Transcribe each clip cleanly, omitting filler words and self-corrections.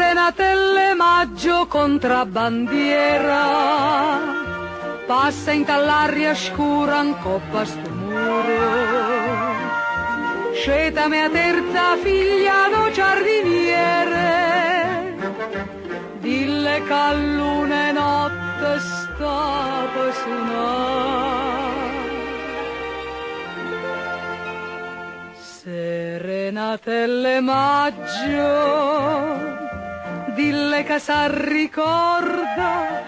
Serenatelle maggio contrabbandiera, passa in tall'aria scura in coppa sto muro. Scetame a terza figlia do giardiniere, dille che a luna e notte sta per suonare. Serenatelle maggio, dille che s'arricorda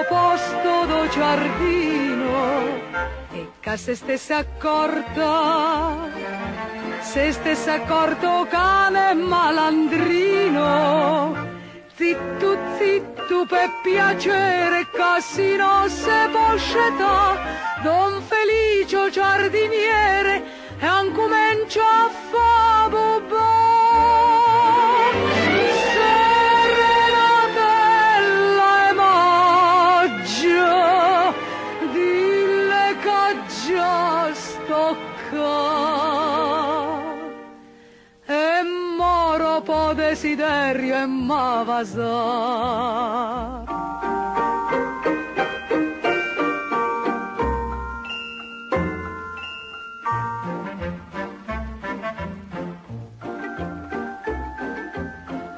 posto do giardino, e che se stesse accorto cane malandrino. Zitto, zitto per piacere, che si non se può scettà, don Felicio giardiniere, e ancomincia a fa bubà. Serenatella e maggio, dille che già sto qua, e moro po' desiderio e ma vasà.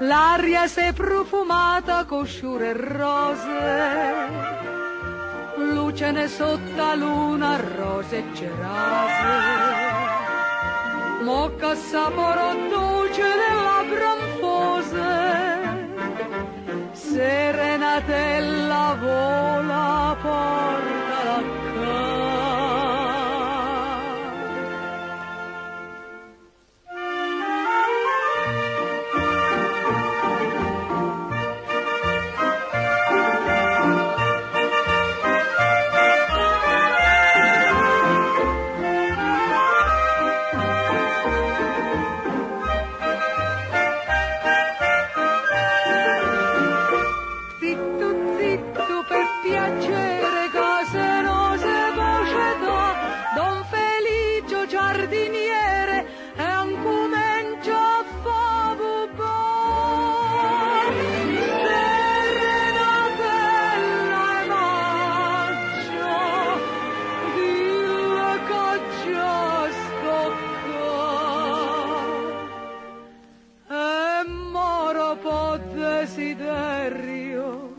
L'aria s'è profumata con sciure e rose, lucene sotto la luna, rose e cerase, mocca sapore dolce della branfose. Serenatella vola, portala a desiderio